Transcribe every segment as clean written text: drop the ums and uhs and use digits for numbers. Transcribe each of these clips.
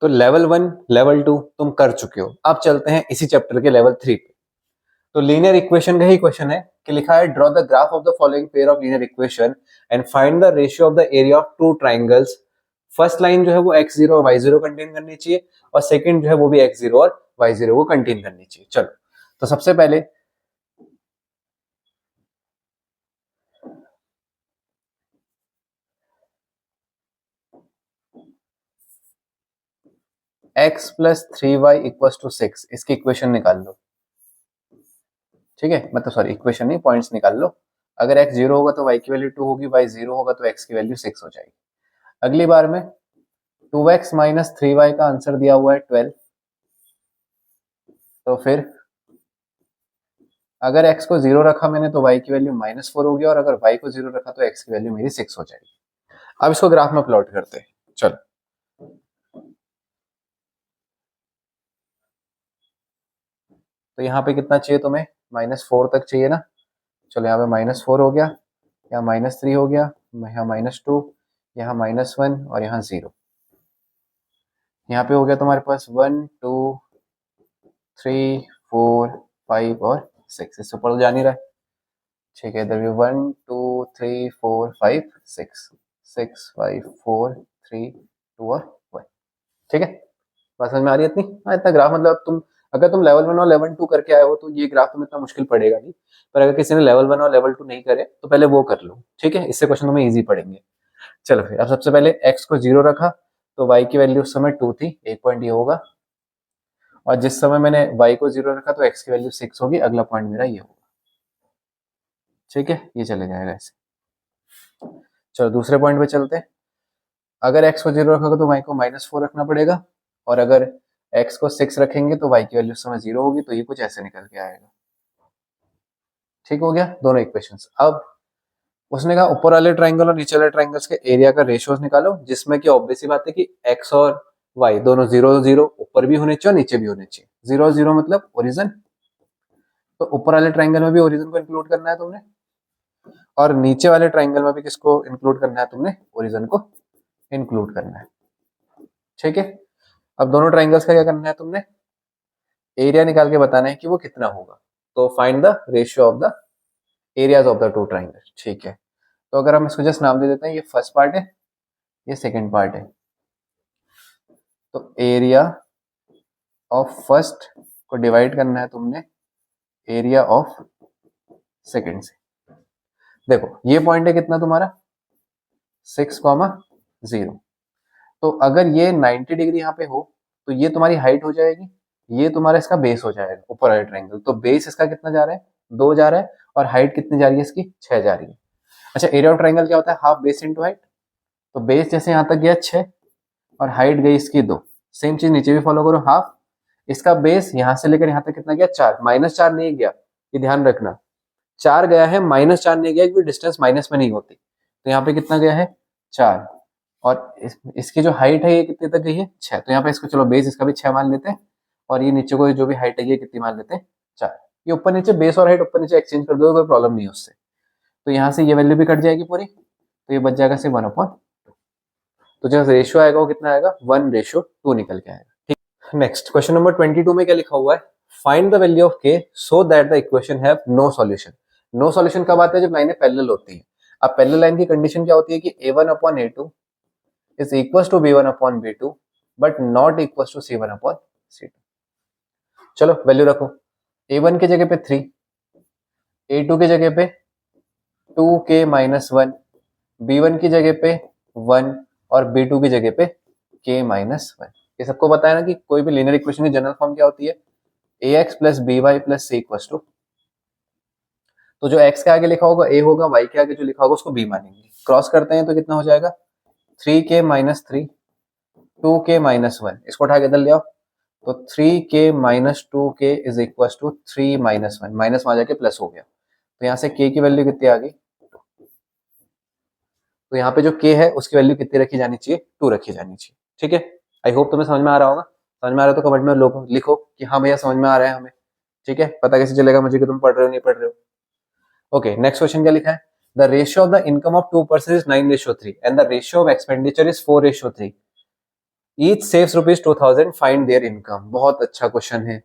तो level 1 level 2 तुम कर चुके हो, अब चलते हैं इसी चैप्टर के लेवल 3 पे। तो लीनियर इक्वेशन का ही क्वेश्चन है कि लिखा है draw the graph of the following pair of linear equation and find the ratio of the area of two triangles. First line जो है वो x0 और y0 कंटेन करनी चाहिए और सेकंड जो है वो भी x0 और y0 को कंटेन करनी चाहिए। चलो तो सबसे पहले x plus 3y equal to 6 इसकी इक्वेशन निकाल लो। ठीक है, मतलब सॉरी इक्वेशन नहीं, पॉइंट्स निकाल लो। अगर x 0 होगा तो y की वैल्यू 2 होगी, y 0 होगा तो x की वैल्यू 6 हो जाएगी। अगली बार में 2x माइनस 3y का आंसर दिया हुआ है 12। तो फिर अगर x को 0 रखा मैंने तो y की वैल्यू -4 होगी और अगर y को 0 रखा तो x की वैल्यू मेरी 6 हो जाएगी। अब इसको ग्राफ में प्लॉट करते हैं। चलो तो यहाँ पे कितना चाहिए तुम्हें, -4 तक चाहिए ना। चलो यहाँ पे -4 हो गया, यहाँ -3 हो गया, यहाँ -2, यहाँ -1 और यहाँ 0। यहाँ पे हो गया तुम्हारे पास 1 2 3 4 5 और 6। इससे ऊपर तो जा नहीं रहा है। ठीक है, इधर भी 1 2 3 4 5 6 6 5 4 3 2 और 1। ठीक है, बात समझ में आ रही है इतनी? हाँ, इतना ग्राफ मतलब तुम अगर तुम लेवल 1 और लेवल 2 करके आए हो तो ये ग्राफ तुम्हें इतना मुश्किल पड़ेगा नहीं, पर अगर किसी ने लेवल 1 और लेवल 2 नहीं करे तो पहले वो कर लो। ठीक है, इससे क्वेश्चन तुम्हें इजी पड़ेंगे। चलो फिर अब सबसे पहले x को 0 रखा तो y की वैल्यू उस समय 2 थी, एक पॉइंट ये होगा। और जिस समय मैंने y को 0 रखा तो x की वैल्यू 6 होगी, अगला पॉइंट मेरा ये होगा। ठीक है, ये चले जाएगा ऐसे। चलो दूसरे पॉइंट पे चलते हैं। अगर x को 0 रखोगे तो y को -4 रखना पड़ेगा और अगर x को 6 रखेंगे तो y की वैल्यू उस समय 0 होगी, तो ये कुछ ऐसे निकल के आएगा। ठीक हो गया दोनों इक्वेशंस। अब उसने कहा ऊपर वाले ट्राइंगल और नीचे वाले ट्राइंगल्स के एरिया का रेशियोज निकालो, जिसमें कि ऑब्वियस सी बात है कि x और y दोनों 0 0 ऊपर भी होने चाहिए और नीचे भी होने चाहिए। 0 0 मतलब ओरिजिन, तो ऊपर वाले ट्राइंगल में भी ओरिजिन को इंक्लूड करना है तुमने और नीचे वाले ट्राइंगल में भी किसको इंक्लूड करना है तुमने, ओरिजिन को इंक्लूड करना है। ठीक है, अब दोनों ट्राइंगल्स का क्या करना है तुमने, एरिया निकाल के बताना है कि वो कितना होगा। तो find the ratio of the areas of the two triangle. ठीक है, तो अगर हम इसको जस्ट नाम दे देते हैं, ये फर्स्ट पार्ट है, ये सेकंड पार्ट है। तो एरिया ऑफ फर्स्ट को डिवाइड करना है तुमने एरिया ऑफ सेकंड से। देखो ये पॉइंट है कितना तुम्हारा 6,0। तो अगर ये 90 डिग्री यहाँ पे हो तो ये तुम्हारी हाइट हो जाएगी, ये तुम्हारा इसका बेस हो जाएगा ऊपर वाले ट्रायंगल। तो बेस इसका कितना जा रहा है, 2 जा रहा है और हाइट कितनी जा रही है इसकी, 6 जा रही है। अच्छा, एरिया ऑफ ट्रायंगल क्या होता है, हाफ बेस इंटू हाइट। तो बेस जैसे यहाँ तक गया 6 और हाइट गई इसकी 2। सेम चीज नीचे भी फॉलो करो, हाफ इसका बेस यहाँ से लेकर यहाँ तक कितना गया, 4। -4 नहीं गया, ये ध्यान रखना, 4 गया है, -4 नहीं गया क्योंकि डिस्टेंस माइनस में नहीं होती। तो यहाँ पे कितना गया है, 4। और इसकी जो हाइट है ये कितने तक गई है, 6। तो यहाँ पे इसको चलो बेस इसका भी 6 मान लेते हैं और ये नीचे को जो भी हाइट है ये कितनी मान लेते हैं, 4। ये ऊपर नीचे बेस और हाइट ऊपर नीचे एक्सचेंज कर दो, कोई प्रॉब्लम नहीं है उससे। तो यहाँ से ये वैल्यू भी कट जाएगी पूरी, तो ये बच जाएगा सिर्फ 1/2। तो जो रेशियो आएगा वो कितना आएगा, 1:2 निकल के आएगा। ठीक, नेक्स्ट क्वेश्चन नंबर 22 में क्या लिखा हुआ है, find the value of k so that the equation have no solution. No solution कब आता है, जब लाइनें पैरेलल होती है। अब पैरेलल लाइन की कंडीशन क्या होती है कि a1/a2 is equals to b1/b2 but not equals to c1/c2। चलो वैल्यू रखो, a1 की जगह पे 3, a2 की जगह पे 2k-1, b1 की जगह पे 1 और b2 की जगह पे k-1। ये सबको पता है ना कि कोई भी लीनियर इक्वेशन की जनरल फॉर्म क्या होती है, ax plus by plus c equals to, तो जो x के आगे लिखा होगा a होगा, y के आगे जो लिखा होगा उसको b मानेंगे। क्रॉस करते हैं तो कितना हो जाएगा, 3k-3 2k-1, इसको उठा के इधर ले आओ तो 3k-2k is equal to 3-1, minus में आ जाके प्लस हो गया। तो यहाँ से k की वैल्यू कितनी आ गई, तो यहाँ पे जो k है उसकी वैल्यू कितनी रखी जानी चाहिए, 2 रखी जानी चाहिए। ठीक है, आई होप तुम्हें समझ में आ रहा होगा। समझ में आ रहा है तो कमेंट में लिखो कि हाँ भैया समझ में आ रहा है हमें। ठीक है, पता कैसे चलेगा मुझे कि तुम पढ़ रहे हो नहीं पढ़ रहे हो। ओके, नेक्स्ट क्वेश्चन क्या लिखा है, the ratio of the income of 2 person is 9:3 and the ratio of expenditure is 4:3। Each saves ₹2000, find there income. बहुत अच्छा क्वेश्चन है,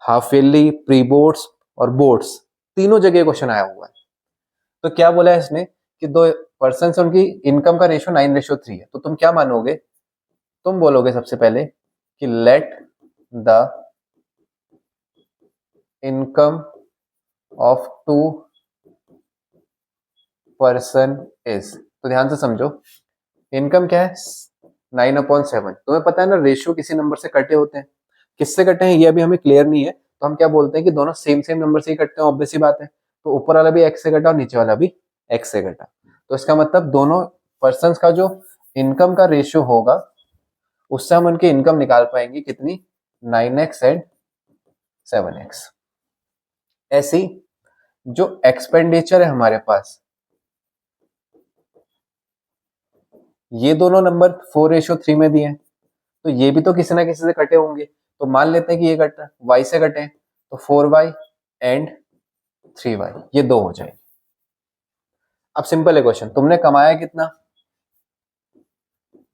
हाफ ईयरली, प्री बोर्ड्स और बोर्ड्स तीनों जगह क्वेश्चन आया हुआ है। तो क्या बोला है इसने कि दो पर्सन से उनकी इनकम का रेशियो 9:3 है। तो तुम क्या मानोगे, तुम बोलोगे सबसे पहले कि let the income of two person is. तो ध्यान से समझो, इनकम क्या है 9/7। तुम्हें पता है ना, रेशियो किसी नंबर से कटे होते हैं, किससे कटे हैं ये अभी हमें क्लियर नहीं है, तो हम क्या बोलते हैं कि दोनों सेम सेम नंबर से ही कटते हैं, ऑब्वियस सी बात है। तो ऊपर वाला भी x से कटा और नीचे वाला भी x से कटा, तो इसका मतलब दोनों पर्सन का जो इनकम का रेशियो होगा उससे हम उनकी इनकम निकाल पाएंगे कितनी, 9x एंड 7x। ऐसी जो एक्सपेंडिचर है हमारे पास, ये दोनों नंबर 4:3 में दिए हैं, तो ये भी तो किसी ना किसी से कटे होंगे। तो मान लेते हैं कि ये कटा y से कटे हैं, तो 4y एंड 3y, ये 2 हो जाएगी। अब सिंपल है क्वेश्चन, तुमने कमाया कितना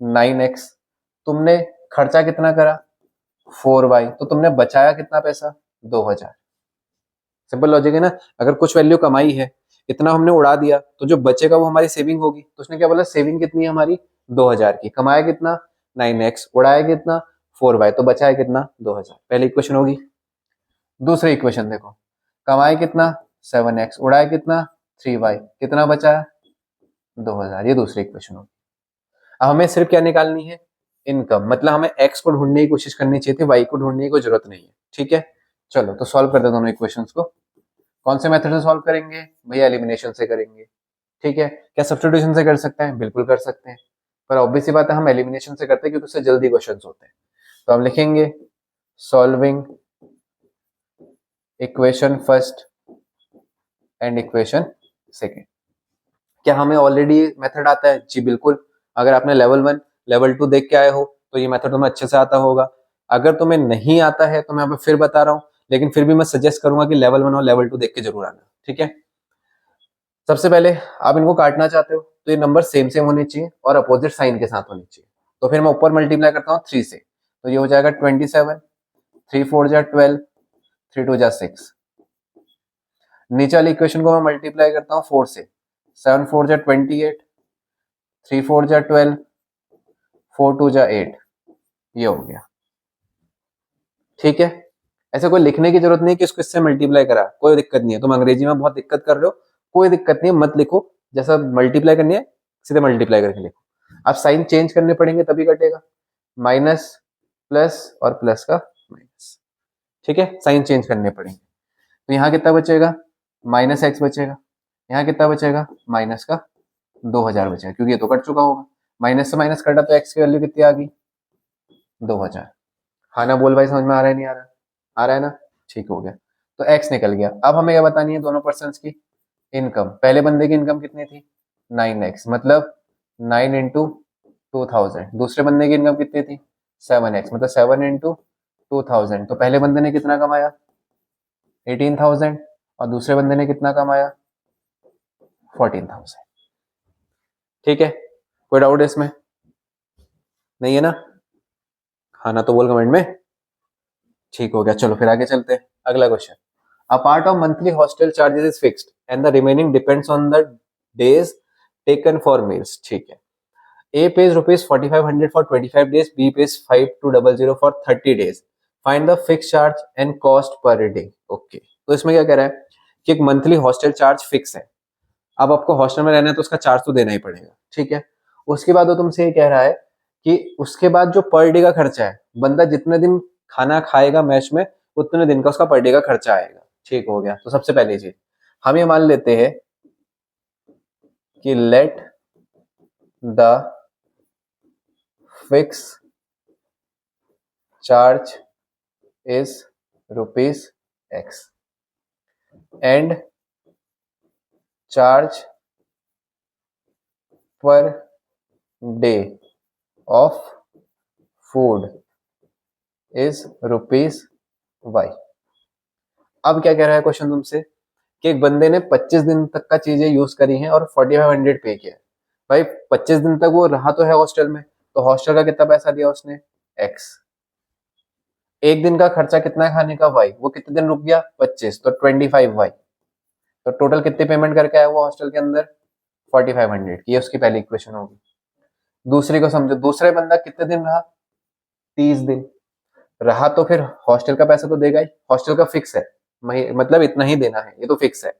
9x, तुमने खर्चा कितना करा 4y, तो तुमने बचाया कितना पैसा 2000। सिंपल लॉजिक है ना, अगर कुछ वैल्यू कमाई है, इतना हमने उड़ा दिया, तो जो बचेगा वो हमारी सेविंग होगी। तो उसने क्या बोला, सेविंग कितनी है हमारी 2000 की, कमाया कितना 9x, उड़ाया कितना 4y, तो बचाया कितना 2000। पहली इक्वेशन होगी। दूसरी इक्वेशन देखो, कमाया कितना 7x, उड़ाया कितना 3y, कितना बचा 2000, ये दूसरी इक्वेशन होगी। अब हमें सिर्फ क्या निकालनी है, इनकम, मतलब हमें x को ढूंढने की कोशिश करनी चाहिए थी, y को ढूंढने की कोई जरूरत नहीं है। ठीक है, चलो तो सॉल्व कर दो दोनों इक्वेशंस को। कौन से मेथड से सॉल्व करेंगे भैया, एलिमिनेशन से करेंगे। ठीक है, क्या सब्स्टिट्यूशन से कर सकते हैं, बिल्कुल कर सकते हैं, पर ऑब्वियस सी बात है हम एलिमिनेशन से करते हैं क्योंकि उससे जल्दी क्वेश्चंस होते हैं। तो हम लिखेंगे solving equation first and equation second. क्या हमें ऑलरेडी मेथड आता है, जी बिल्कुल। अगर आपने लेवल 1 लेवल 2 देख के आए हो तो ये मेथड तुम्हें अच्छे से आता होगा। अगर तुम्हें नहीं आता है तो मैं यहाँ पे फिर बता रहा हूँ, लेकिन फिर भी मैं सजेस्ट करूंगा कि लेवल 1 और लेवल 2 देख के जरूर आना। ठीक है, सबसे पहले आप इनको काटना चाहते हो तो ये नंबर सेम सेम होने चाहिए और अपोजिट साइन के साथ होने चाहिए। तो फिर मैं ऊपर मल्टीप्लाई करता हूँ 3 से, तो ये हो जाएगा 27, 3 4 जा 12, 3 2 जा 6। नीचे वाली इक्वेशन को मैं मल्टीप्लाई करता हूँ 4 से, 7 4 जा 28, 3 4 जा 12, 4 2 जा 8, ये हो गया। ठीक है, ऐसे कोई लिखने की जरूरत नहीं कि इसको इससे मल्टीप्लाई करा, कोई दिक्कत नहीं है। तुम अंग्रेजी में बहुत दिक्कत कर रहे हो, कोई दिक्कत नहीं है, मत लिखो। जैसा मल्टीप्लाई करनी है सीधे मल्टीप्लाई करके लिखो। अब साइन चेंज करने पड़ेंगे तभी कटेगा, माइनस प्लस और प्लस का माइनस। ठीक है, साइन चेंज करने पड़ेंगे। तो यहाँ कितना बचेगा -x बचेगा, यहाँ कितना बचेगा माइनस का 2000 बचेगा, क्योंकि ये तो कट चुका होगा। माइनस से माइनस कटा तो x की वैल्यू कितनी आ गई 2000। हाँ ना, बोल भाई समझ में आ रहा है नहीं आ रहा, आ रहा है ना, ठीक हो गया। तो x निकल गया। अब हमें क्या बतानी है दोनों पर्सन्स की इनकम। पहले बंदे की इनकम कितनी थी 9x, मतलब 9 इंटू 2000। दूसरे बंदे की इनकम कितनी थी 7x, मतलब 7 इंटू 2000। तो पहले बंदे ने कितना कमाया 18,000 और दूसरे बंदे ने कितना कमाया 14,000। ठीक है, कोई डाउट है इसमें, नहीं है ना, हाँ ना तो बोल कमेंट में। ठीक हो गया, चलो फिर आगे चलते हैं। अगला question, a part of monthly hostel charges is fixed and the remaining depends on the days taken for meals. ठीक है, A pays ₹4,500 for 25 days, B pays 5,200 for 30 days. Find the fixed charge and cost per day. Okay, तो इसमें क्या कह रहा है कि एक मंथली हॉस्टल चार्ज फिक्स है। अब आपको हॉस्टल में रहना है तो उसका चार्ज तो देना ही पड़ेगा। ठीक है, उसके बाद वो तुमसे ये कह रहा है कि उसके बाद जो पर डे का खर्चा है, बंदा जितने दिन खाना खाएगा मैच में उतने दिन का उसका पर डे का खर्चा आएगा। ठीक हो गया, तो सबसे पहली चीज हम ये मान लेते हैं कि let the fix charge is ₹X and charge per day of food is ₹Y। अब क्या कह रहा है क्वेश्चन तुमसे कि एक बंदे ने 25 दिन तक का चीजें यूज करी हैं और 4500 पे किया है। भाई 25 दिन तक वो रहा तो है हॉस्टल में, तो हॉस्टल का कितना पैसा दिया उसने x। एक दिन का खर्चा कितना है खाने का y, वो कितने दिन रुक गया 25, तो 25y। तो टोटल कितनी पेमेंट करके आया वो हॉस्टल के अंदर 4500 की, ये उसकी पहली इक्वेशन होगी। दूसरी को समझो, दूसरे बंदा कितने दिन रहा 30 दिन रहा, तो फिर हॉस्टल का पैसा तो देगा ही, हॉस्टल का फिक्स है, मतलब इतना ही देना है, ये तो फिक्स है।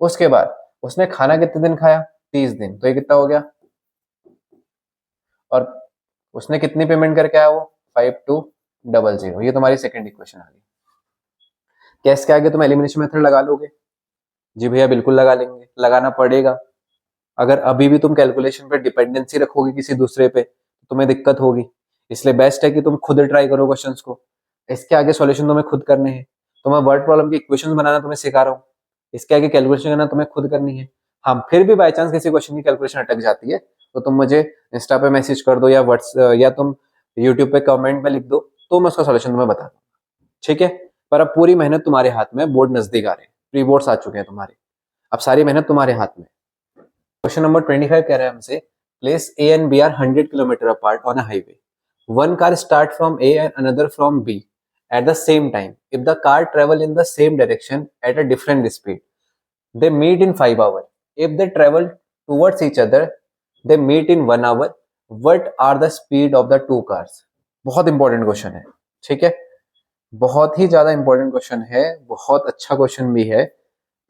उसके बाद उसने खाना कितने दिन खाया 30 दिन, तो ये कितना हो गया, और उसने कितनी पेमेंट करके आया वो 5200, ये तुम्हारी सेकंड इक्वेशन आ गई। कैसे के आगे तुम एलिमिनेशन मेथड लगा लोगे? जी भैया बिल्कुल लगा लेंगे, लगाना पड़ेगा। अगर अभी भी तुम कैलकुलेशन पे डिपेंडेंसी रखोगे किसी दूसरे पे तो तुम्हें दिक्कत होगी, इसलिए बेस्ट है कि तुम खुद ट्राई करो क्वेश्चंस को। इसके आगे सॉल्यूशन तुम्हें खुद करने हैं, तो मैं वर्ड प्रॉब्लम की इक्वेशंस बनाना तुम्हें सिखा रहा हूँ, इसके आगे कैलकुलेशन करना तुम्हें खुद करनी है। हाँ, फिर भी बाई चांस किसी क्वेश्चन की कैलकुलेशन अटक जाती है तो तुम मुझे इंस्टा पे मैसेज कर दो या तुम यूट्यूब पे कमेंट में लिख दो, तो मैं उसका सॉल्यूशन तुम्हें बता दूँ, ठीक है। पर अब पूरी मेहनत तुम्हारे हाथ में, बोर्ड नजदीक आ रहे हैं, प्री बोर्ड्स आ चुके हैं तुम्हारे, अब सारी मेहनत तुम्हारे हाथ में। क्वेश्चन नंबर 25 कह रहा है हमसे, place A and B are 100 kilometre apart on a highway, one car start from A and another from B at the same time. If the car travel in the same direction at a different speed, they meet in 5 hours. If they travel towards each other, they meet in 1 hour. What are the speed of the two cars? बहुत important question है, ठीक है, बहुत ही ज्यादा important question है, बहुत अच्छा question भी है।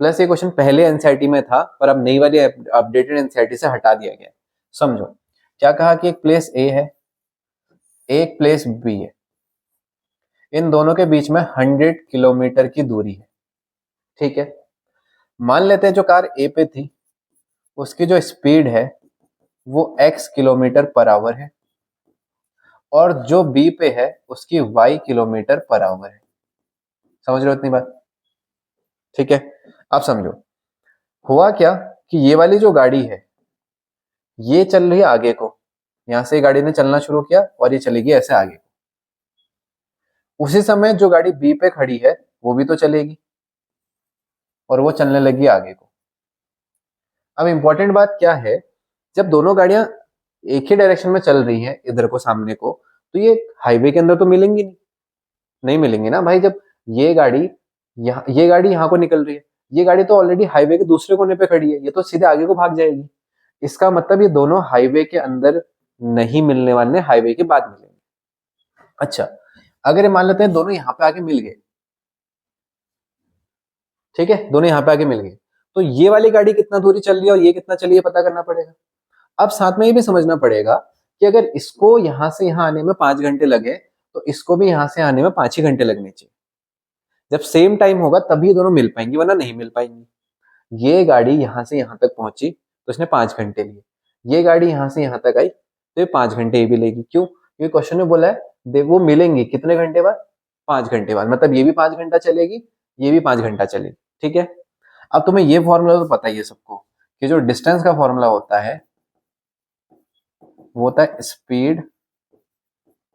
प्लस ये क्वेश्चन पहले एनसीईआरटी में था पर अब नई वाली अपडेटेड एनसीईआरटी से हटा दिया गया। समझो क्या कहा कि एक प्लेस ए है, एक प्लेस बी है, इन दोनों के बीच में 100 किलोमीटर की दूरी है, ठीक है। मान लेते हैं जो कार ए पे थी उसकी जो स्पीड है वो x किलोमीटर पर आवर है, और जो बी पे है उसकी y किलोमीटर पर आवर है। समझ रहे हो इतनी बात? ठीक है, अब समझो हुआ क्या कि ये वाली जो गाड़ी है ये चल रही है आगे को, यहां से गाड़ी ने चलना शुरू किया और ये चलेगी ऐसे आगे। उसी समय जो गाड़ी बी पे खड़ी है वो भी तो चलेगी और वो चलने लगी आगे को। अब इंपॉर्टेंट बात क्या है, जब दोनों गाड़ियां एक ही डायरेक्शन में चल रही हैं इधर को सामने को, तो ये हाईवे के अंदर तो मिलेंगी नहीं मिलेंगी ना भाई। जब ये गाड़ी यहाँ को निकल रही है, ये गाड़ी तो ऑलरेडी हाईवे के दूसरे कोने पे खड़ी है, ये तो सीधे आगे को भाग जाएगी। इसका मतलब ये दोनों हाईवे के अंदर नहीं मिलने वाले, हाईवे के बाद मिलेंगे। अच्छा, अगर ये मान लेते हैं दोनों यहाँ पे आके मिल गए, ठीक है, दोनों यहाँ पे आके मिल गए, तो ये वाली गाड़ी कितना दूरी चल रही है और ये कितना चली है पता करना पड़ेगा। अब साथ में ये भी समझना पड़ेगा कि अगर इसको यहां से यहां आने में 5 घंटे लगे तो इसको भी यहां से आने में 5 ही घंटे लगने चाहिए। जब सेम टाइम होगा तभी ये दोनों मिल पाएंगी, वरना नहीं मिल पाएंगी। ये गाड़ी यहां से यहां तक पहुंची तो इसने 5 घंटे लिए, ये गाड़ी यहां से यहां तक आई तो ये 5 घंटे ये भी लेगी। क्यों? क्योंकि क्वेश्चन में बोला है वो मिलेंगी कितने घंटे बाद, 5 घंटे बाद, मतलब ये भी 5 घंटा चलेगी, ये भी 5 घंटा चलेगी, ठीक है। अब तुम्हें ये फॉर्मूला तो पता ही है सबको कि जो डिस्टेंस का फॉर्मूला होता है वो होता है स्पीड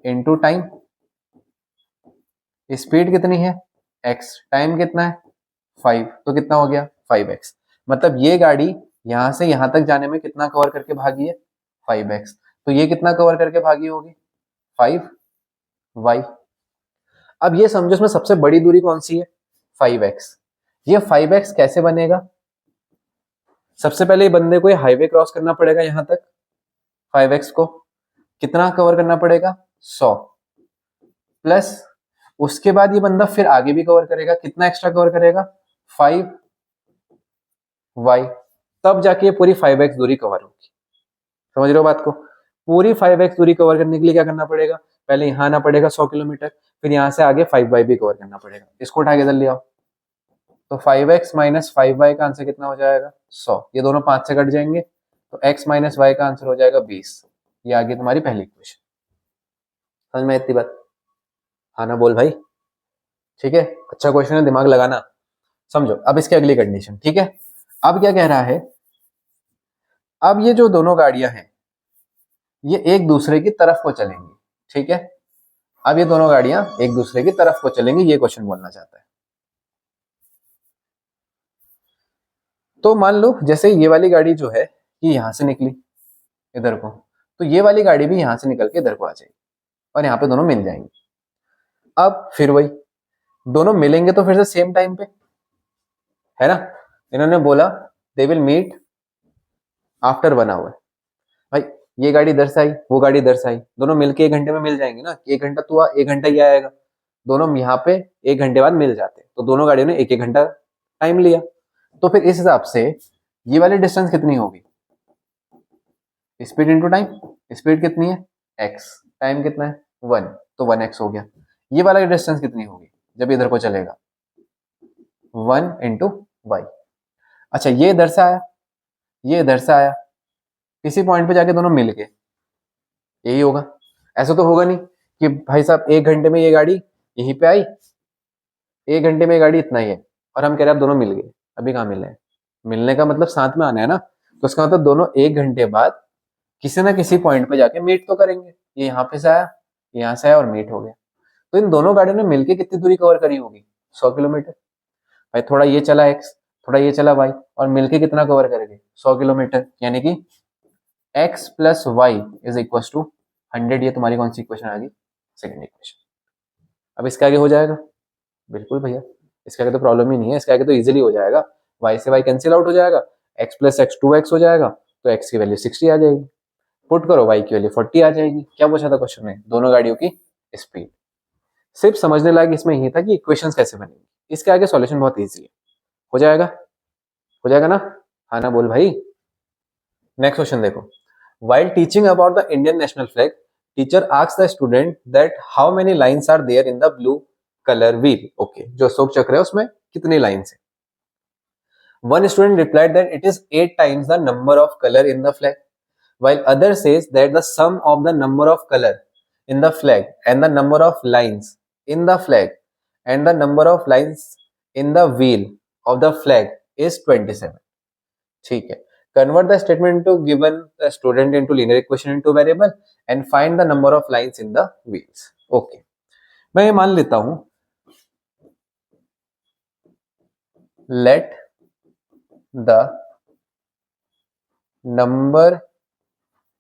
इनटू टाइम। स्पीड कितनी है x, टाइम कितना है 5, तो कितना हो गया 5x। मतलब ये गाड़ी यहां से यहां तक जाने में कितना कवर करके भागी है 5x, तो ये कितना कवर करके भागी होगी 5y। अब ये समझो इसमें सबसे बड़ी दूरी कौन सी है 5x। ये 5x कैसे बनेगा? सबसे पहले बंदे को ये हाईवे क्रॉस करना पड़ेगा यहां तक, 5x को कितना कवर करना पड़ेगा 100, प्लस उसके बाद ये बंदा फिर आगे भी कवर करेगा, कितना एक्स्ट्रा कवर करेगा 5y, तब जाके ये पूरी 5x दूरी कवर होगी। समझ रहे हो बात को? पूरी 5x दूरी कवर करने के लिए क्या करना पड़ेगा, पहले यहाँ आना पड़ेगा 100 किलोमीटर, फिर यहाँ से आगे 5y भी कवर करना पड़ेगा। इसको उठा के इधर ले आओ, तो 5x माइनस 5y का आंसर कितना हो जाएगा 100, ये दोनों 5 से कट जाएंगे तो x माइनस y का आंसर हो जाएगा 20। ये आगे तुम्हारी पहली इक्वेशन। समझ में इतनी बात? हाँ ना बोल भाई, ठीक है, अच्छा क्वेश्चन है, दिमाग लगाना। समझो अब इसकी अगली कंडीशन, ठीक है। अब क्या कह रहा है, अब ये जो दोनों गाड़ियां हैं ये एक दूसरे की तरफ को चलेंगी, ठीक है। अब ये दोनों गाड़ियां एक दूसरे की तरफ को चलेंगी, ये क्वेश्चन बोलना चाहता है। तो मान लो जैसे ये वाली गाड़ी जो है ये यहां से निकली इधर को, तो ये वाली गाड़ी भी यहां से निकल के इधर को आ जाएगी, और यहाँ पे दोनों मिल जाएंगे। अब फिर वही दोनों मिलेंगे तो फिर से सेम टाइम पे, है ना। इन्होंने बोला they will meet after 1 hour. भाई ये गाड़ी इधर से आई, वो गाड़ी इधर से आई, दोनों मिलके 1 घंटे में मिल जाएंगे ना। 1 घंटा तू आ, 1 घंटा ये आएगा, दोनों यहाँ पे 1 घंटे बाद मिल जाते, तो दोनों गाड़ियों ने 1-1 घंटा टाइम लिया। तो फिर इस हिसाब से ये वाली डिस्टेंस कितनी होगी, स्पीड इंटू टाइम। स्पीड कितनी है x, टाइम कितना है 1, तो 1x हो गया। ये वाला डिस्टेंस कितनी होगी जब इधर को चलेगा, 1 इंटू वाई। अच्छा ये इधर से आया, ये इधर से आया, किसी पॉइंट पे जाके दोनों मिल गए, यही होगा। ऐसा तो होगा नहीं कि भाई साहब 1 घंटे में ये गाड़ी यहीं पे आई, 1 घंटे में ये गाड़ी इतना ही है, और हम कह रहे हैं दोनों मिल गए। अभी कहाँ मिल रहे हैं, मिलने का मतलब साथ में आना है ना। तो उसका मतलब दोनों 1 घंटे बाद किसी ना किसी पॉइंट पे जाके मीट तो करेंगे। ये यहाँ पे से आया, यहाँ से आया और मीट हो गया। तो इन दोनों गाड़ियों ने मिलके कितनी दूरी कवर करी होगी, 100 किलोमीटर। भाई थोड़ा ये चला x, थोड़ा ये चला y, और मिलके कितना कवर करेंगे 100 किलोमीटर, यानी कि x plus Y is equal to 100। ये तुम्हारी कौन सी इक्वेशन आ गई, सेकेंड इक्वेशन। अब इसके आगे हो जाएगा, बिल्कुल भैया इसके आगे तो प्रॉब्लम ही नहीं है, इसके आगे तो इजीली हो जाएगा। y से y कैंसिल आउट हो जाएगा, x प्लस एक्स 2x हो जाएगा, तो x की वैल्यू 60 आ जाएगी। पुट करो y की वैल्यू 40 आ जाएगी। क्या पूछा था क्वेश्चन में, दोनों गाड़ियों की स्पीड। सिर्फ समझने लायक इसमें यही था कि इक्वेशंस कैसे बनेंगी, इसके आगे सॉल्यूशन बहुत इजी है। हो जाएगा, हो जाएगा ना, हाँ ना बोल भाई। नेक्स्ट क्वेश्चन देखो, while teaching about the Indian national flag, teacher asks the student that how many lines are there in the blue color wheel. Okay, जो अशोक चक्र है उसमें कितनी लाइन्स है। One student replied that it is 8 times the number of color in the flag, while other says that the sum of the number of color in the flag and the number of lines in the flag and the number of lines in the wheel of the flag is 27. ठीक है, convert the statement to given the student into linear equation into variable and find the number of lines in the wheels. Okay, मैं ये मान लेता हूं, let the number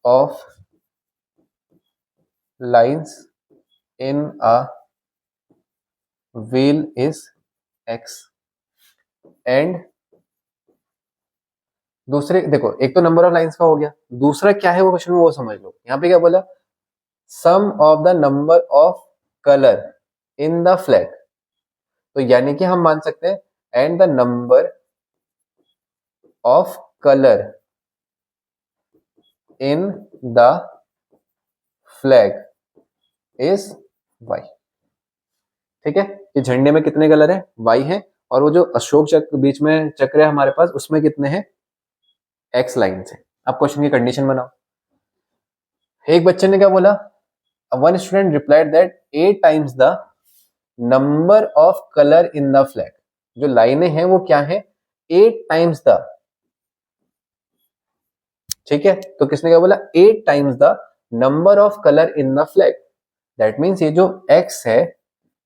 of lines in a wheel is x and दूसरे देखो, एक तो number of lines का हो गया, दूसरा क्या है वो क्वेश्चन में वो समझ लो। यहाँ पे क्या बोला, sum of the number of colour in the flag, तो यानी कि हम मान सकते हैं and the number of colour in the flag is Y. ठीक है, ये झंडे में कितने कलर है, वाई है, और वो जो अशोक चक्र बीच में चक्र है हमारे पास उसमें कितने हैं, एक्स लाइन है। अब क्वेश्चन की कंडीशन बनाओ। एक बच्चे ने क्या बोला, one student replied that 8 times the number of colour in the flag. जो लाइनें हैं वो क्या है, 8 टाइम्स द। ठीक है, तो किसने क्या बोला, 8 times the number of colour in the flag. That means ये जो x है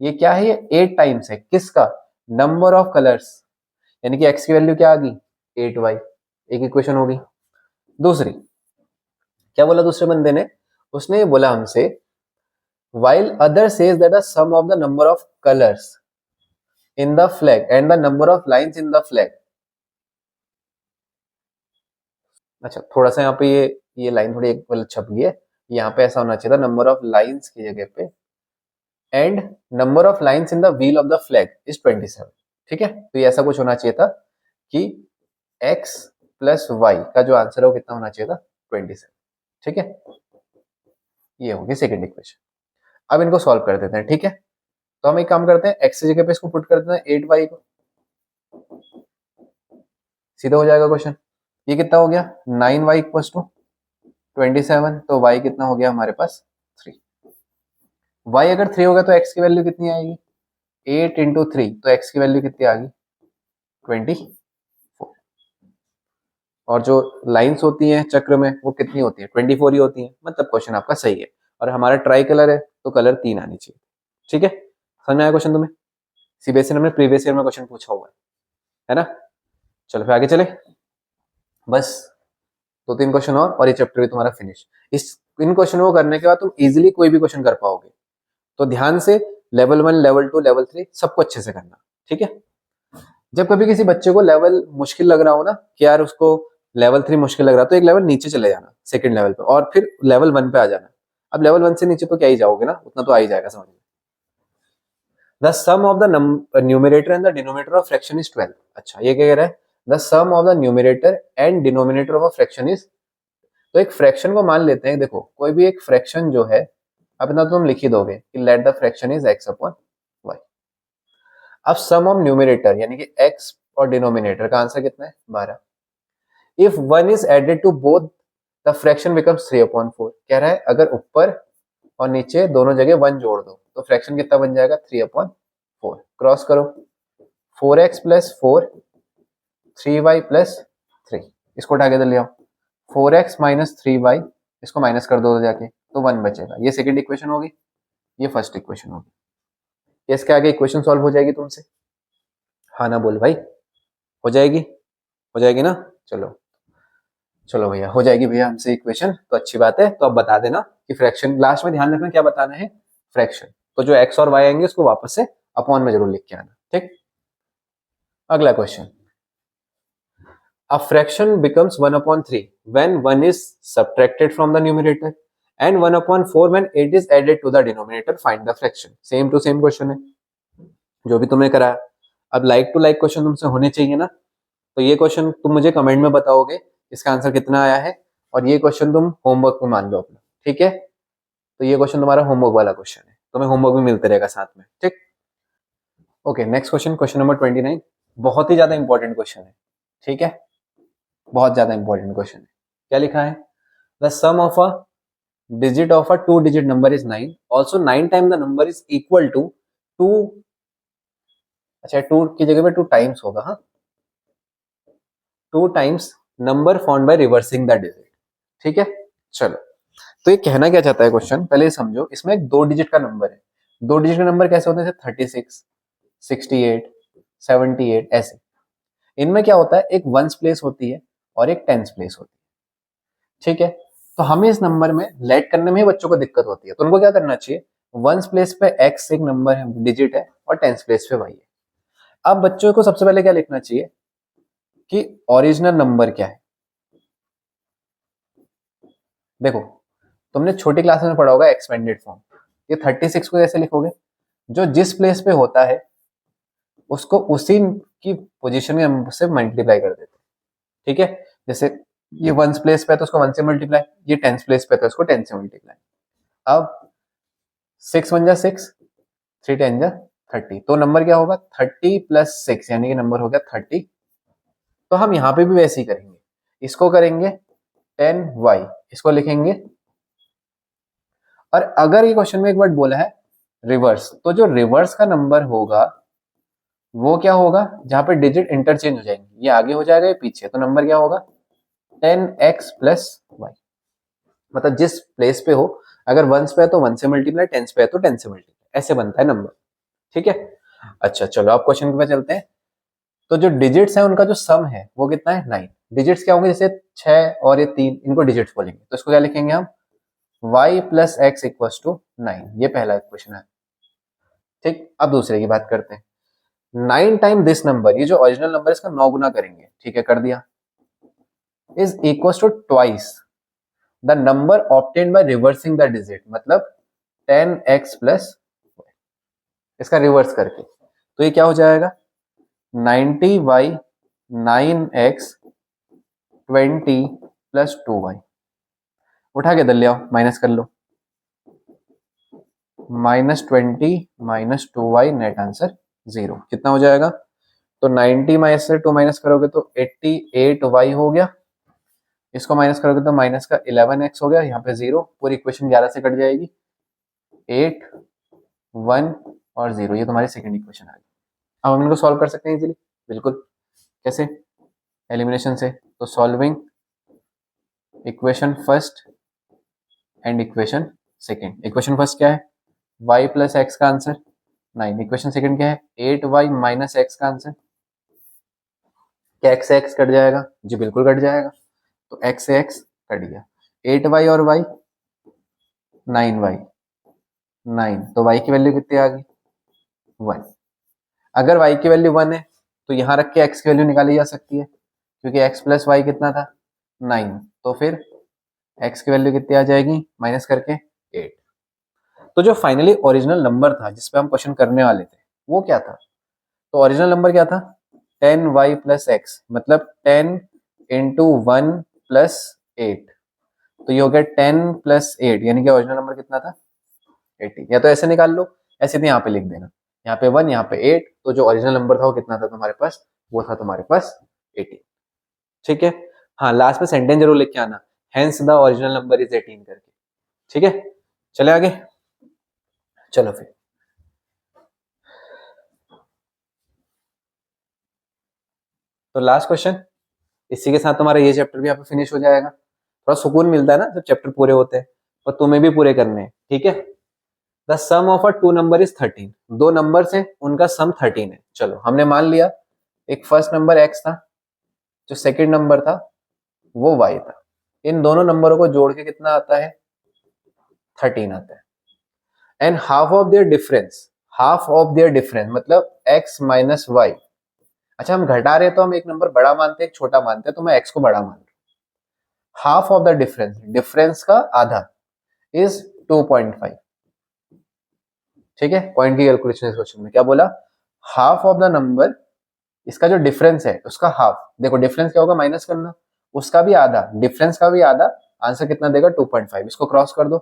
ये क्या है, ये 8 टाइम्स है किसका, नंबर ऑफ कलर्स, यानी कि x की वैल्यू क्या आ गई 8y। एक इक्वेशन होगी। दूसरी क्या बोला दूसरे बंदे ने, उसने ये बोला हमसे while other says that the sum of the number of colors in the flag and the number of lines in the flag। अच्छा थोड़ा सा यहाँ पे ये लाइन थोड़ी एक गलत छप गई है, यहाँ पे ऐसा होना चाहिए था नंबर ऑफ लाइंस की जगह पे and number of lines in the wheel of the flag is 27। ठीक है, तो ये ऐसा कुछ होना चाहिए था कि x प्लस वाई का जो आंसर है वो कितना होना चाहिए था 27। ठीक है, ये होगी सेकेंड इक्वेशन। अब इनको सॉल्व कर देते हैं। ठीक है, तो हम एक काम करते हैं, x की जगह पे इसको पुट कर देते हैं 8y को, सीधा हो जाएगा क्वेश्चन। ये कितना हो गया 9y इक्वल टू 27, तो y कितना हो गया हमारे पास 3। y अगर 3 होगा तो x की वैल्यू कितनी आएगी, 8 इंटू 3, तो x की वैल्यू कितनी आ गई 24। और जो लाइंस होती हैं चक्र में वो कितनी होती है 24 ही होती है। मतलब क्वेश्चन आपका सही है, और हमारा ट्राई कलर है तो कलर 3 आनी चाहिए। ठीक है, समझ में आया क्वेश्चन तुम्हें, सीबीएसई ने प्रीवियस ईयर में क्वेश्चन पूछा हुआ है ना। चलो फिर आगे चले, बस 2-3 क्वेश्चन और ये चैप्टर भी तुम्हारा फिनिश। इस इन क्वेश्चनों को करने के बाद तुम इजीली कोई भी क्वेश्चन कर पाओगे। तो ध्यान से लेवल 1, लेवल 2, लेवल 3 सबको अच्छे से करना, ठीक है। जब कभी किसी बच्चे को लेवल मुश्किल लग रहा हो ना कि यार उसको लेवल 3 मुश्किल लग रहा है, तो एक लेवल नीचे चले जाना सेकंड लेवल पे, और फिर लेवल 1 पे आ जाना। अब लेवल 1 से नीचे तो क्या ही जाओगे ना, उतना तो आ ही जाएगा समझ में। The sum of the numerator and the denominator of fraction is 12। अच्छा, ये क्या कह रहा है, the sum of the numerator and denominator of a fraction is. तो एक फ्रैक्शन को मान लेते हैं, देखो कोई भी एक फ्रैक्शन जो है, अपना तुम लिख ही दोगे कि let the fraction is x upon y। अब सम ऑफ न्यूमरेटर यानी कि x और डिनोमिनेटर का आंसर कितना है, 12। If 1 is added to both the fraction becomes 3 upon 4। कह रहा है अगर ऊपर और नीचे दोनों जगह 1 जोड़ दो तो फ्रैक्शन कितना बन जाएगा, 3 अपॉन 4। क्रॉस करो, 4x प्लस 4, 3y प्लस 3, इसको उठा के इधर ले आओ, 4x माइनस 3y, इसको माइनस कर दो जाके तो 1 बचेगा। ये सेकंड इक्वेशन होगी, ये फर्स्ट इक्वेशन होगी। इसके आगे इक्वेशन सॉल्व हो जाएगी तुमसे, हाँ ना बोल भाई, हो जाएगी, हो जाएगी ना। चलो चलो भैया, हो जाएगी भैया हमसे इक्वेशन, तो अच्छी बात है। तो अब बता देना कि फ्रैक्शन, लास्ट में ध्यान रखना क्या बताना है, फ्रैक्शन। तो जो x और y आएंगे उसको वापस से अपॉन में जरूर लिख के आना, ठीक। अगला question, a fraction becomes 1 upon 3 when 1 is subtracted from the numerator and 1 upon 4 when 8 is added to the denominator. Find the fraction. Same to same question है जो भी तुमने कराया। अब लाइक टू लाइक क्वेश्चन तुमसे होने चाहिए ना, तो ये क्वेश्चन तुम मुझे कमेंट में बताओगे इसका आंसर कितना आया है, और ये क्वेश्चन तुम होमवर्क में मान लो अपना, ठीक है। तो ये क्वेश्चन तुम्हारा होमवर्क वाला क्वेश्चन है, तुम्हें होमवर्क भी मिलते रहेगा साथ में, ठीक। Okay, next question, question number 29। बहुत ही ज्यादा इंपॉर्टेंट क्वेश्चन है, ठीक है, बहुत ज्यादा इंपॉर्टेंट क्वेश्चन है। क्या लिखा है, the sum of a digit of a 2-digit number is 9, also 9 times the number is equal to 2। अच्छा, 2 की जगह पे 2 टाइम्स होगा, हाँ, 2 times number found by reversing the digit, ठीक है। चलो, तो ये कहना क्या चाहता है क्वेश्चन, पहले समझो। इसमें एक 2 डिजिट का नंबर है, 2 डिजिट का नंबर कैसे होते हैं, 36, 68, 78 ऐसे। इनमें क्या होता है, एक वंस प्लेस होती है और एक टेंस प्लेस होती है, ठीक है। तो हमें इस नंबर में लेट करने में ही बच्चों को दिक्कत होती है, तो उनको क्या करना चाहिए, वंस प्लेस पे x एक नंबर है, डिजिट है, और टेंस प्लेस पे y है। अब बच्चों को सबसे पहले क्या लिखना चाहिए कि ओरिजिनल नंबर क्या है। देखो, तुमने छोटी क्लास में पढ़ा होगा एक्सपेंडेड फॉर्म। ये 36 को कैसे लिखोगे, जो जिस प्लेस पे होता है उसको उसी की पोजीशन से मल्टीप्लाई कर देते, ठीक है। जैसे ये वंस प्लेस पे है तो उसको 1 से मल्टीप्लाई, ये टेंस प्लेस पे है तो उसको 10 से मल्टीप्लाई। अब 6 1 जा 6, 3 10 जा 30, तो नंबर क्या होगा, 30 प्लस 6 यानी कि नंबर हो गया 30। तो हम यहाँ पे भी वैसे ही करेंगे, इसको करेंगे 10y, इसको लिखेंगे। और अगर ये क्वेश्चन में एक वर्ड बोला है रिवर्स, तो जो रिवर्स का नंबर होगा वो क्या होगा, जहां पे डिजिट इंटरचेंज हो जाएंगे, ये आगे हो जाएगा ये पीछे, तो नंबर क्या होगा 10x प्लस वाई। मतलब जिस प्लेस पे हो, अगर वंस पे है तो 1 से मल्टीप्लाई, टेंस पे है तो 10 से मल्टीप्लाई, ऐसे बनता है नंबर, ठीक है। अच्छा चलो, आप क्वेश्चन पे चलते हैं। तो जो डिजिट्स है उनका जो सम है वो कितना है, 9। डिजिट्स क्या होंगे, जैसे 6 और ये 3, इनको डिजिट्स बोलेंगे, तो इसको क्या लिखेंगे हम, y plus x equal to 9। ये पहला क्वेश्चन है, ठीक। अब दूसरे की बात करते हैं। 9 टाइम दिस नंबर, ये जो ओरिजिनल नंबर है इसका 9 गुना करेंगे, ठीक है, कर दिया, is equal to twice the number obtained by reversing the digit, मतलब 10x प्लस, इसका रिवर्स करके, तो ये क्या हो जाएगा 90y 9x 20 प्लस 2y। उठा के इधर ले आओ, माइनस कर लो, -20 -2y, नेट आंसर 0। कितना हो जाएगा, तो 90 माइनस से 2 माइनस करोगे तो 88y हो गया, इसको माइनस करोगे तो माइनस का 11x हो गया, यहाँ पे 0, पूरी इक्वेशन 11 से कट जाएगी, 8 1 और 0, ये तुम्हारी सेकंड इक्वेशन आ गई। अब हम इनको सॉल्व कर सकते हैं इजीली, बिल्कुल। कैसे, एलिमिनेशन से। तो solving equation first and equation second. Equation first क्या है, y प्लस एक्स का आंसर 9। इक्वेशन सेकंड क्या है, 8y माइनस एक्स का आंसर। क्या x से x कट जाएगा, जी बिल्कुल कट जाएगा, तो x से x कट गया, 8y और y 9y, 9, तो y की वैल्यू कितनी आ गई 1। अगर y की वैल्यू 1 है तो यहाँ रख के x की वैल्यू निकाली जा सकती है, क्योंकि x प्लस वाई कितना था 9, तो फिर x की वैल्यू कितनी आ जाएगी माइनस करके 8। तो जो फाइनली ओरिजिनल नंबर था जिसपे हम क्वेश्चन करने वाले थे वो क्या था, तो ओरिजिनल नंबर क्या था 10y प्लस एक्स, मतलब 10 इंटू 1 प्लस 8, तो ये हो गया 10 प्लस 8, यानी कि ओरिजिनल नंबर कितना था 80। या तो ऐसे निकाल लो, ऐसे तो यहाँ पे लिख देना, यहाँ पे 1 यहाँ पे 8, तो जो ओरिजिनल नंबर था वो कितना था तुम्हारे पास, वो था तुम्हारे पास 80। ठीक है, हाँ लास्ट में सेंटेंस जरूर लिख के आना, hence the original number is 18 करके। ठीक है, चले आगे, चलो फिर तो लास्ट क्वेश्चन, इसी के साथ तुम्हारा ये चैप्टर भी यहाँ पे फिनिश हो जाएगा। थोड़ा सुकून मिलता है ना जब चैप्टर पूरे होते हैं, और तुम्हें भी पूरे करने हैं। ठीक है, the sum of a two number is 13, दो नंबर से उनका सम 13 है। चलो हमने मान लिया एक फर्स्ट नंबर x था, जो सेकंड नंबर था वो y था, इन दोनों नंबरों को जोड़ के कितना आता है 13 आता है। And half of their difference, half of their difference मतलब x माइनस वाई। अच्छा हम घटा रहे तो हम एक नंबर बड़ा मानते हैं एक छोटा मानते हैं, तो मैं x को बड़ा मान रहा हूं। Half of the difference, difference का आधा इज 2.5। ठीक है, पॉइंट की कैलकुलेशन इस क्वेश्चन में क्या बोला, हाफ ऑफ द नंबर, इसका जो डिफरेंस है उसका हाफ, देखो डिफरेंस क्या होगा माइनस करना, उसका भी आधा, डिफरेंस का भी आधा, आंसर कितना देगा 2.5। इसको क्रॉस कर दो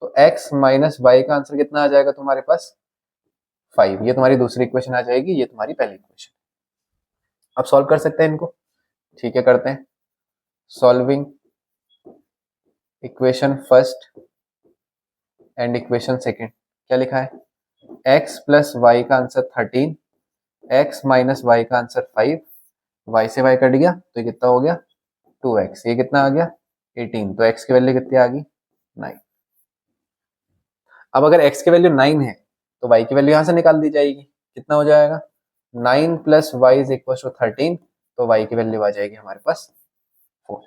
तो x माइनस वाई का आंसर कितना आ जाएगा तुम्हारे पास 5। ये तुम्हारी दूसरी इक्वेशन आ जाएगी, ये तुम्हारी पहली इक्वेशन। अब सॉल्व कर सकते हैं इनको। ठीक है करते हैं, solving equation first and equation second. क्या लिखा है x प्लस वाई का आंसर 13, x माइनस वाई का आंसर 5, y से y कट गया तो ये कितना हो गया 2x, ये कितना आ गया 18, तो x की वैल्यू कितनी आ गई 9। अब अगर x की वैल्यू 9 है तो y की वैल्यू यहां से निकाल दी जाएगी, कितना हो जाएगा 9 plus Y is equal to 13, तो y की वैल्यू आ जाएगी हमारे पास 4।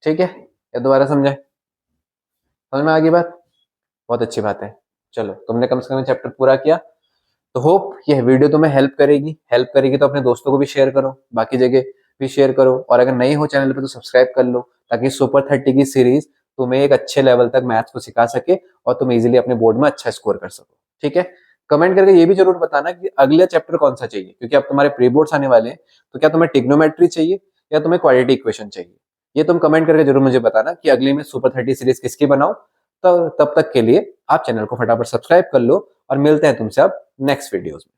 ठीक है, ये दोबारा समझाए, समझ में आ गई बात, बहुत अच्छी बात है। चलो तुमने कम से कम चैप्टर पूरा किया, तो होप ये वीडियो तुम्हें हेल्प करेगी। हेल्प करेगी तो अपने दोस्तों को भी शेयर करो, बाकी जगह भी शेयर करो, और अगर नहीं हो चैनल पे तो सब्सक्राइब कर लो, ताकि सुपर 30 की सीरीज तुम्हें एक अच्छे लेवल तक मैथ्स को सिखा सके और तुम इजीली अपने बोर्ड में अच्छा स्कोर कर सको। ठीक है, कमेंट करके ये भी जरूर बताना कि अगला चैप्टर कौन सा चाहिए, क्योंकि अब तुम्हारे प्री बोर्ड्स आने वाले हैं, तो क्या तुम्हें ट्रिग्नोमेट्री चाहिए या तुम्हें क्वाड्रेटिक इक्वेशन चाहिए, ये तुम कमेंट करके जरूर मुझे बताना कि अगली में सुपर 30 सीरीज किसकी बनाऊं। तो तब तक के लिए आप चैनल को फटाफट सब्सक्राइब कर लो, और मिलते हैं तुमसे अब नेक्स्ट वीडियोस में।